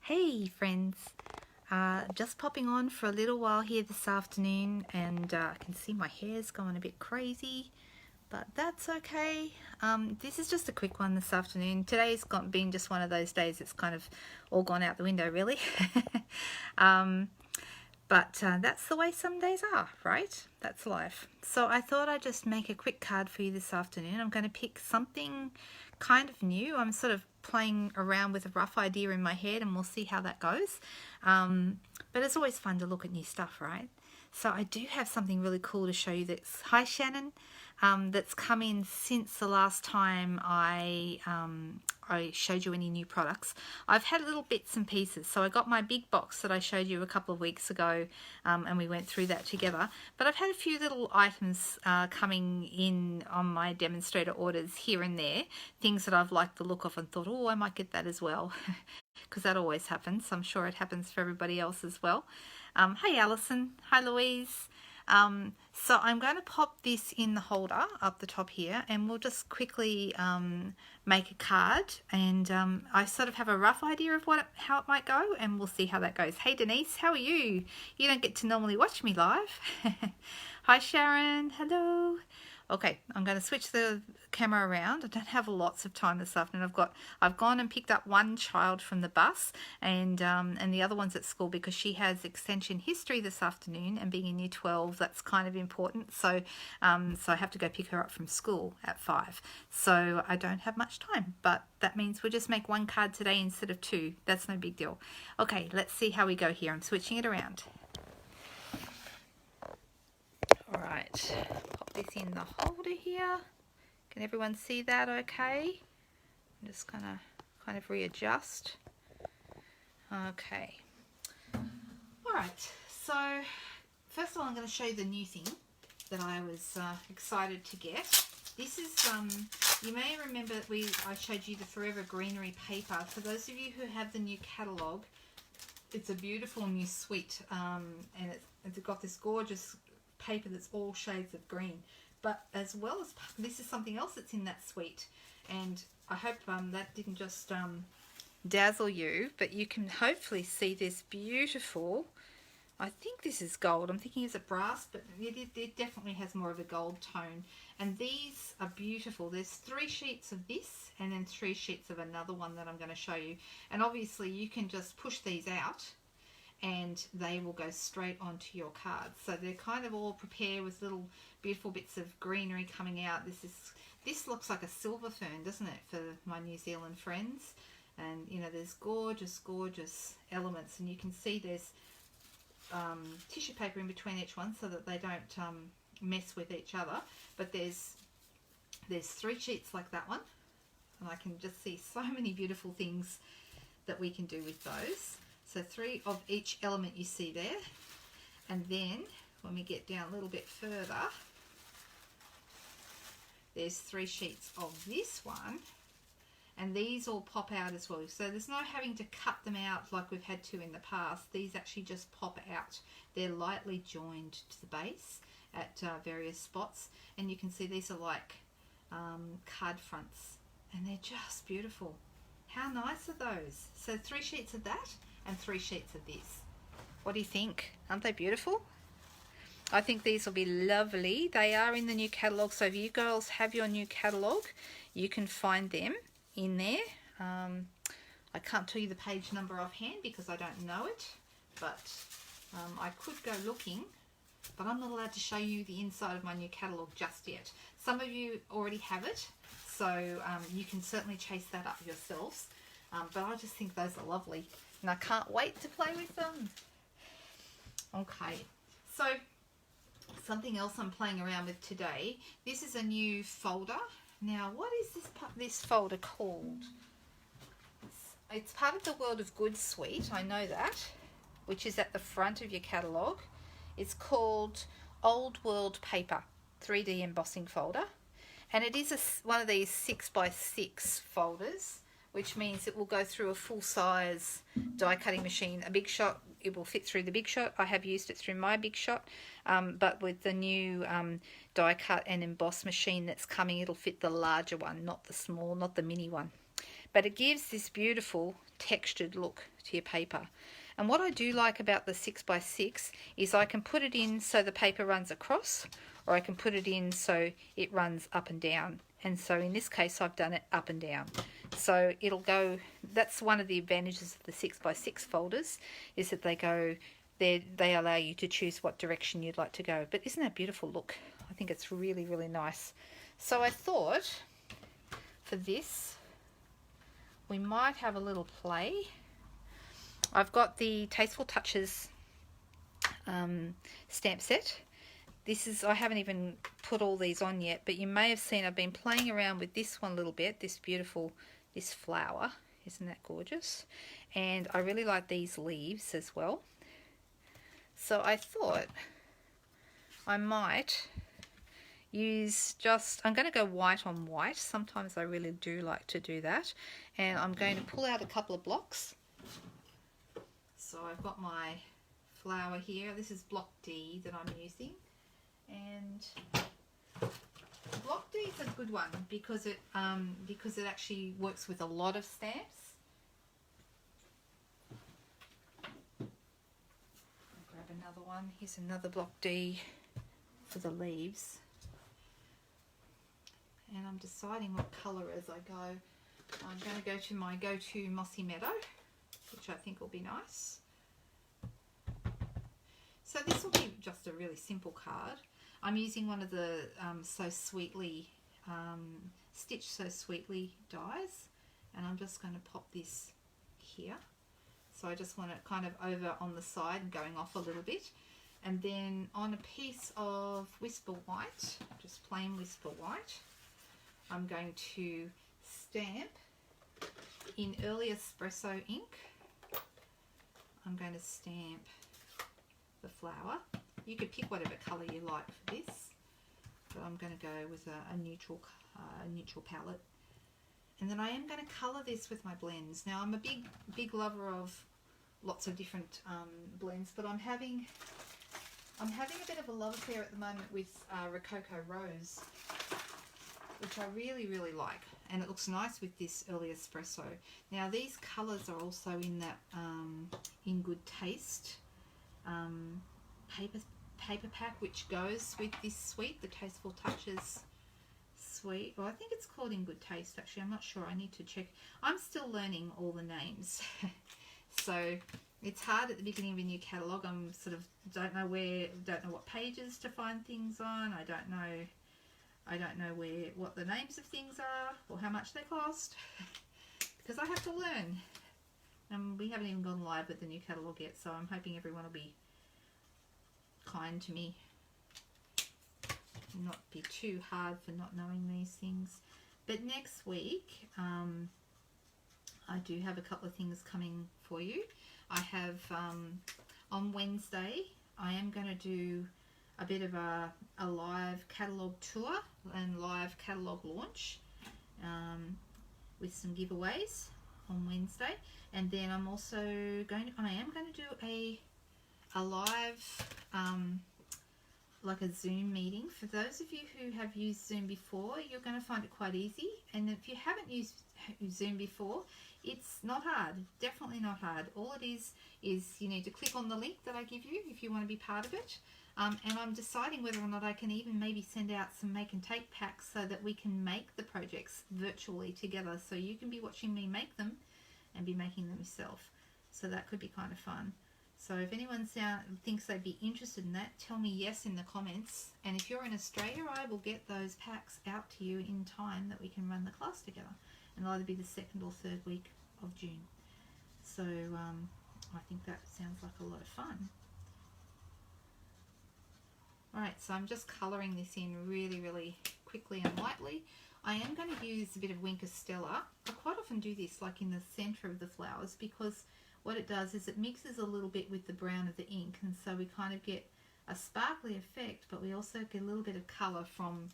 Hey friends, just popping on for a little while here this afternoon, and I can see my hair's going a bit crazy, but that's okay. This is just a quick one this afternoon. Today's been just one of those days it's kind of all gone out the window really. um, but that's the way some days are, right? That's life. So I thought I'd just make a quick card for you this afternoon. I'm going to pick something kind of new. I'm sort of playing around with a rough idea in my head and we'll see how that goes. But it's always fun to look at new stuff, right? So I do have something really cool to show you. Hi Shannon. That's come in since the last time I showed you any new products. I've had little bits and pieces. So I got my big box that I showed you a couple of weeks ago, and we went through that together. But I've had a few little items coming in on my demonstrator orders here and there, things that I've liked the look of and thought, oh, I might get that as well, because that always happens. I'm sure it happens for everybody else as well. Hey Alison, hi Louise. So I'm going to pop this in the holder up the top here, and we'll just quickly make a card, and I sort of have a rough idea of how it might go, and we'll see how that goes. Hey Denise, how are you? You don't get to normally watch me live. Hi Sharon, hello. Okay, I'm going to switch the camera around. I don't have lots of time this afternoon. I've gone and picked up one child from the bus, and the other one's at school because she has extension history this afternoon, and being in year 12, that's kind of important. So I have to go pick her up from school at 5. So I don't have much time, but that means we'll just make one card today instead of two. That's no big deal. Okay, let's see how we go here. I'm switching it around. All right, pop this in the holder here. Can everyone see that okay? I'm just gonna kind of readjust. Okay. All right, so first of all I'm going to show you the new thing that I was excited to get. This is, you may remember that I showed you the Forever Greenery paper. For those of you who have the new catalogue, it's a beautiful new suite, and it's got this gorgeous paper that's all shades of green. But as well as this is something else that's in that suite, and I hope that didn't just dazzle you, but you can hopefully see this beautiful, I think this is gold, I'm thinking is it brass, but it definitely has more of a gold tone, and these are beautiful. There's 3 sheets of this and then 3 sheets of another one that I'm going to show you, and obviously you can just push these out and they will go straight onto your cards. So they're kind of all prepared with little beautiful bits of greenery coming out. This looks like a silver fern, doesn't it, for my New Zealand friends? And you know, there's gorgeous elements, and you can see there's tissue paper in between each one so that they don't mess with each other. But there's 3 sheets like that one, and I can just see so many beautiful things that we can do with those. So 3 of each element you see there, and then when we get down a little bit further, there's 3 sheets of this one, and these all pop out as well. So there's no having to cut them out like we've had to in the past. These actually just pop out. They're lightly joined to the base at various spots, and you can see these are like card fronts, and they're just beautiful. How nice are those? So 3 sheets of that and 3 sheets of this. What do you think? Aren't they beautiful? I think these will be lovely. They are in the new catalogue, so if you girls have your new catalogue, you can find them in there. I can't tell you the page number offhand because I don't know it, but I could go looking, but I'm not allowed to show you the inside of my new catalogue just yet. Some of you already have it, so you can certainly chase that up yourselves, but I just think those are lovely, and I can't wait to play with them. Okay, so something else I'm playing around with today. This is a new folder. Now, what is this folder called? It's part of the World of Good suite, I know that, which is at the front of your catalogue. It's called Old World Paper 3D embossing folder, and it is one of these 6x6 folders, which means it will go through a full-size die cutting machine. A Big Shot, it will fit through the Big Shot. I have used it through my Big Shot, but with the new die cut and emboss machine that's coming, it'll fit the larger one, not the small, not the mini one. but it gives this beautiful textured look to your paper. And what I do like about the 6x6 is I can put it in so the paper runs across, or I can put it in so it runs up and down. And so in this case I've done it up and down. So it'll go, that's one of the advantages of the 6x6 folders, is that they allow you to choose what direction you'd like to go. But isn't that beautiful? Look, I think it's really, really nice. So I thought for this we might have a little play. I've got the Tasteful Touches stamp set. This is, I haven't even put all these on yet, but you may have seen I've been playing around with this one a little bit, this flower. Isn't that gorgeous? And I really like these leaves as well. So I thought I might use I'm going to go white on white. Sometimes I really do like to do that. And I'm going to pull out a couple of blocks. So I've got my flower here. This is block D that I'm using. And block D is a good one because it actually works with a lot of stamps. I'll grab another one. Here's another block D for the leaves. And I'm deciding what colour as I go. I'm going to go to my go-to Mossy Meadow, which I think will be nice. So this will be just a really simple card. I'm using one of the Stitch So Sweetly dies, and I'm just going to pop this here. So I just want it kind of over on the side and going off a little bit. And then on a piece of Whisper White, just plain Whisper White, I'm going to stamp in Early Espresso ink. I'm going to stamp the flower. You could pick whatever colour you like for this, but I'm going to go with a neutral palette. And then I am going to colour this with my blends. Now I'm a big lover of lots of different blends, but I'm having a bit of a love affair at the moment with Rococo Rose, which I really, really like, and it looks nice with this Early Espresso. Now these colours are also in that In Good Taste paper pack, which goes with this suite, the Tasteful Touches suite. Well, I think it's called In Good Taste, actually. I'm not sure. I need to check. I'm still learning all the names. So it's hard at the beginning of a new catalogue. I'm sort of don't know what pages to find things on. I don't know what the names of things are or how much they cost because I have to learn. And we haven't even gone live with the new catalogue yet, so I'm hoping everyone will be kind to me, not be too hard for not knowing these things. But next week I do have a couple of things coming for you. I have on Wednesday I am going to do a bit of a live catalogue tour and live catalogue launch with some giveaways on Wednesday, and then I'm also I am going to do a live like a Zoom meeting. For those of you who have used Zoom before, you're going to find it quite easy, and if you haven't used Zoom before, it's not hard, definitely not hard. All it is you need to click on the link that I give you if you want to be part of it. And I'm deciding whether or not I can even maybe send out some make and take packs so that we can make the projects virtually together, so you can be watching me make them and be making them yourself. So that could be kind of fun. So if anyone thinks they'd be interested in that, tell me yes in the comments. And if you're in Australia, I will get those packs out to you in time that we can run the class together. And it'll either be the 2nd or 3rd week of June. So I think that sounds like a lot of fun. Alright, so I'm just colouring this in really, really quickly and lightly. I am going to use a bit of Wink of Stella. I quite often do this like in the centre of the flowers, because what it does is it mixes a little bit with the brown of the ink, and so we kind of get a sparkly effect, but we also get a little bit of colour from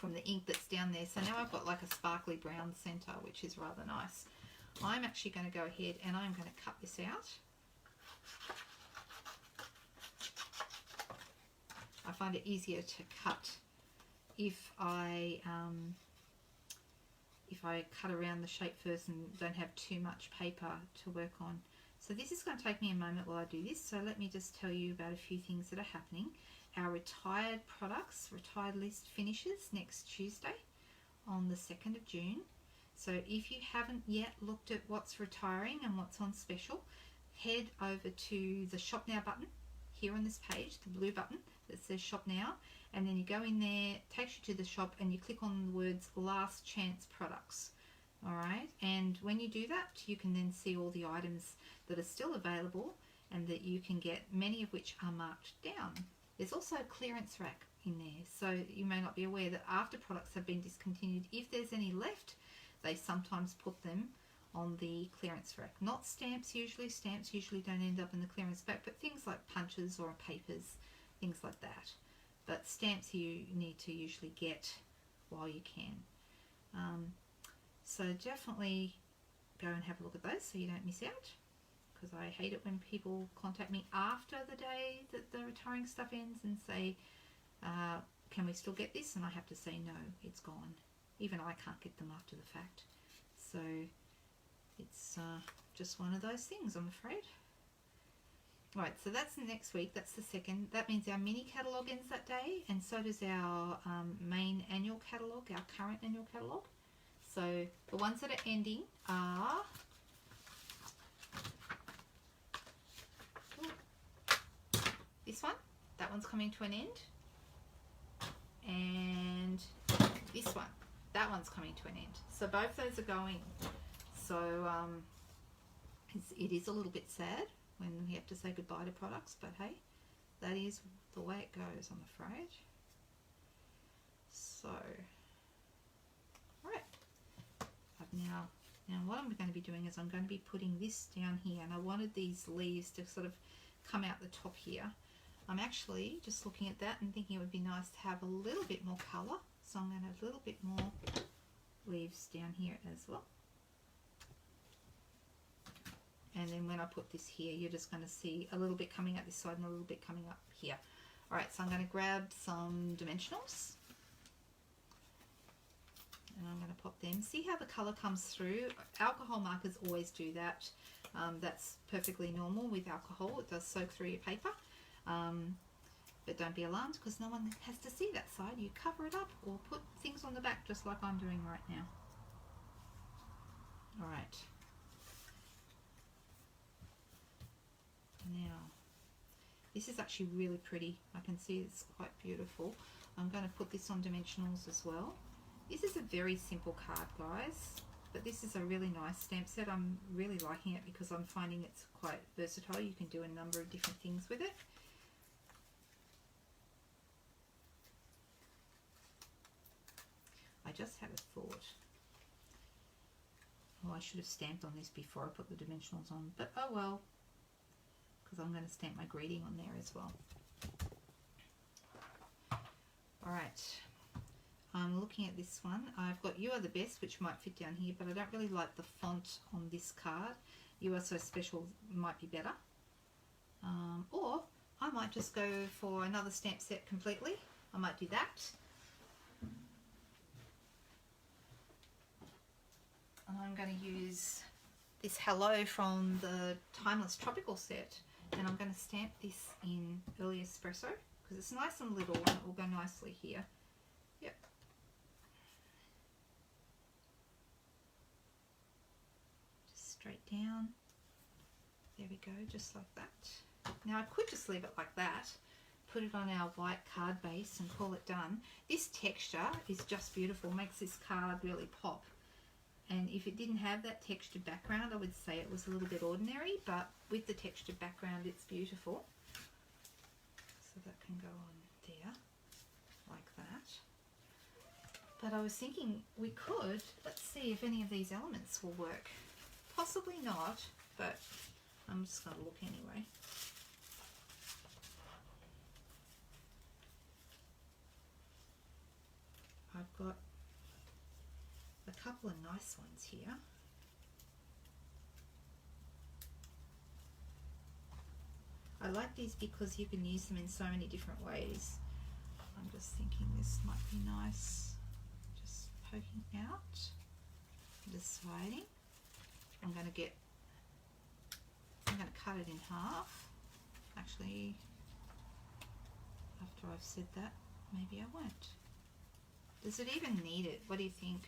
the ink that's down there. So now I've got like a sparkly brown centre, which is rather nice. I'm actually going to go ahead and I'm going to cut this out. I find it easier to cut if if I cut around the shape first and don't have too much paper to work on. So this is going to take me a moment while I do this, so let me just tell you about a few things that are happening. Our retired products, retired list finishes next Tuesday on the 2nd of June. So if you haven't yet looked at what's retiring and what's on special, head over to the Shop Now button here on this page, the blue button that says Shop Now, and then you go in there, it takes you to the shop, and you click on the words Last Chance Products. Alright, and when you do that, you can then see all the items that are still available and that you can get, many of which are marked down. There's also a clearance rack in there, so you may not be aware that after products have been discontinued, if there's any left, they sometimes put them on the clearance rack. Not stamps usually. Stamps usually don't end up in the clearance rack, but things like punches or papers, things like that. But stamps you need to usually get while you can. So definitely go and have a look at those so you don't miss out, because I hate it when people contact me after the day that the retiring stuff ends and say, can we still get this? And I have to say no, it's gone. Even I can't get them after the fact. So it's just one of those things, I'm afraid. Right, so that's next week, that's the 2nd. That means our mini catalogue ends that day, and so does our main annual catalogue, our current annual catalogue. So the ones that are ending are this one, that one's coming to an end, and this one, that one's coming to an end. So both those are going. So it is a little bit sad when we have to say goodbye to products, but hey, that is the way it goes, I'm afraid. So, right, now what I'm going to be doing is I'm going to be putting this down here, and I wanted these leaves to sort of come out the top here. I'm actually just looking at that and thinking it would be nice to have a little bit more colour, so I'm going to have a little bit more leaves down here as well. And then when I put this here, you're just going to see a little bit coming out this side and a little bit coming up here. Alright, so I'm going to grab some dimensionals, and I'm going to pop them. See how the colour comes through? Alcohol markers always do that. That's perfectly normal with alcohol. It does soak through your paper. But don't be alarmed, because no one has to see that side. You cover it up or put things on the back just like I'm doing right now. Alright. Now, this is actually really pretty. I can see it's quite beautiful. I'm going to put this on dimensionals as well. This is a very simple card, guys, but this is a really nice stamp set. I'm really liking it because I'm finding it's quite versatile. You can do a number of different things with it. I just had a thought. Oh, I should have stamped on this before I put the dimensionals on, but oh well, because I'm going to stamp my greeting on there as well. Alright, I'm looking at this one. I've got You Are the Best, which might fit down here, but I don't really like the font on this card. You Are So Special might be better. Or I might just go for another stamp set completely. I might do that. And I'm going to use this Hello from the Timeless Tropical set, and I'm going to stamp this in Early Espresso because it's nice and little and it will go nicely here. Yep. Just straight down. There we go, just like that. Now I could just leave it like that, put it on our white card base and call it done. This texture is just beautiful, makes this card really pop. And if it didn't have that textured background, I would say it was a little bit ordinary, but with the textured background, it's beautiful. So that can go on there, like that. But I was thinking we could, let's see if any of these elements will work. Possibly not, but I'm just going to look anyway. I've got a couple of nice ones here. I like these because you can use them in so many different ways. I'm just thinking this might be nice, just poking out. deciding. I'm going to cut it in half. Actually, after I've said that, maybe I won't. Does it even need it? What do you think?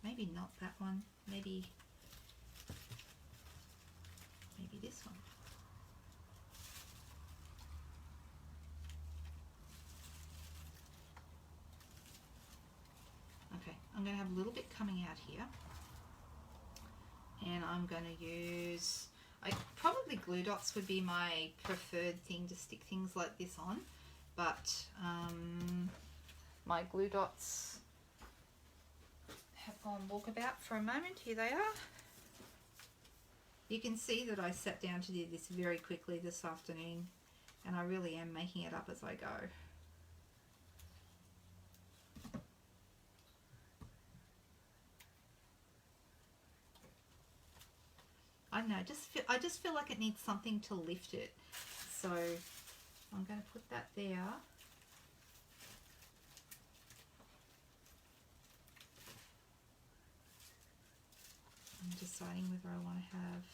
Maybe not that one. Maybe this one. Okay, I'm going to have a little bit coming out here. And I'm going to use, probably glue dots would be my preferred thing to stick things like this on. But my glue dots have gone walkabout for a moment. Here they are. You can see that I sat down to do this very quickly this afternoon, and I really am making it up as I go. I don't know, I just feel like it needs something to lift it. So I'm going to put that there. I'm deciding whether I want to have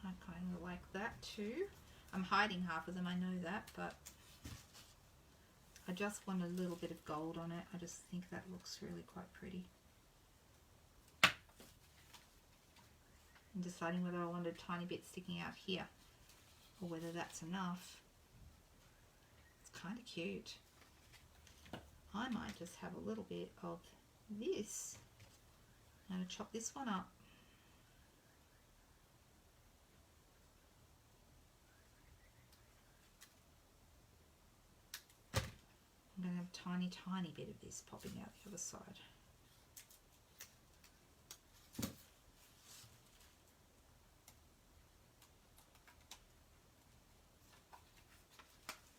I kind of like that too. I'm hiding half of them, I know that, but I just want a little bit of gold on it. I just think that looks really quite pretty. I'm deciding whether I want a tiny bit sticking out here or whether that's enough. It's kind of cute. I might just have a little bit of this. I'm going to chop this one up. I'm going to have a tiny bit of this popping out the other side.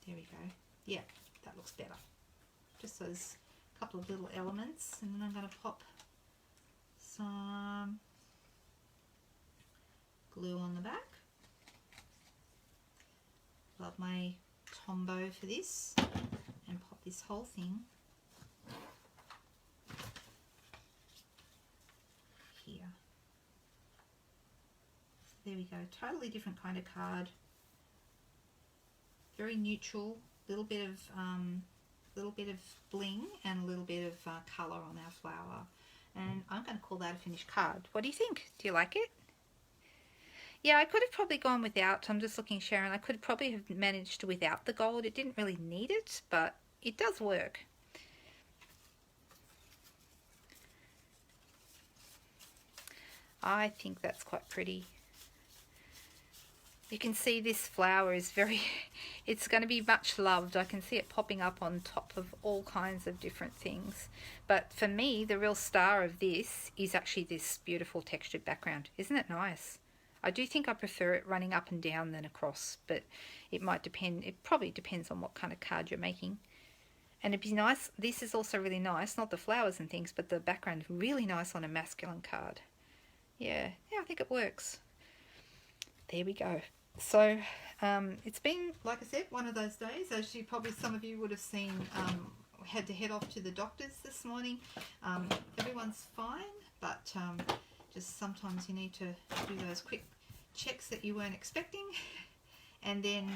There we go. Yeah, that looks better. Just those couple of little elements, and then I'm going to pop some glue on the back. Love my Tombow for this, and pop this whole thing here. There we go. Totally different kind of card. Very neutral. Little bit of bling and a little bit of colour on our flower. And I'm going to call that a finished card. What do you think? Do you like it? Yeah, I could have probably gone without. I'm just looking, Sharon. I could probably have managed without the gold. It didn't really need it, but it does work. I think that's quite pretty. You can see this flower is it's going to be much loved. I can see it popping up on top of all kinds of different things. But for me, the real star of this is actually this beautiful textured background. Isn't it nice? I do think I prefer it running up and down than across, but it might depend. It probably depends on what kind of card you're making. And it'd be nice. This is also really nice, not the flowers and things, but the background really nice on a masculine card. Yeah, I think it works. There we go. So it's been, like I said, one of those days. As you probably, some of you would have seen, had to head off to the doctors this morning. Everyone's fine, but just sometimes you need to do those quick checks that you weren't expecting, and then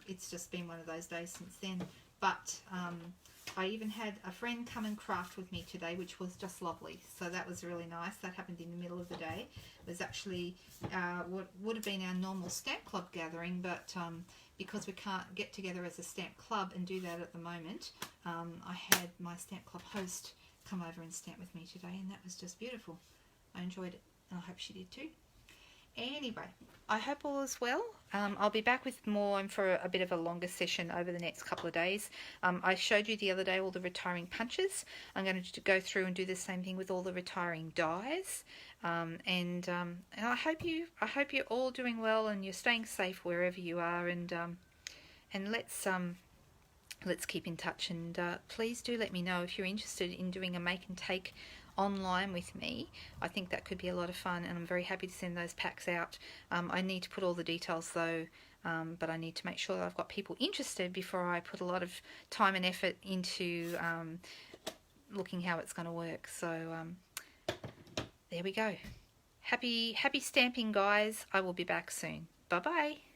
it's just been one of those days since then. But I even had a friend come and craft with me today, which was just lovely. So that was really nice. That happened in the middle of the day. It was actually what would have been our normal stamp club gathering, but because we can't get together as a stamp club and do that at the moment, I had my stamp club host come over and stamp with me today, and that was just beautiful. I enjoyed it, and I hope she did too. Anyway, I hope all is well. I'll be back with more and for a bit of a longer session over the next couple of days. I showed you the other day all the retiring punches. I'm going to go through and do the same thing with all the retiring dies. And I hope you're all doing well and you're staying safe wherever you are. And let's keep in touch. And please do let me know if you're interested in doing a make and take online with me. I think that could be a lot of fun, and I'm very happy to send those packs out. I need to put all the details though but I need to make sure that I've got people interested before I put a lot of time and effort into looking how it's going to work. So there we go. Happy stamping, guys. I will be back soon. Bye bye.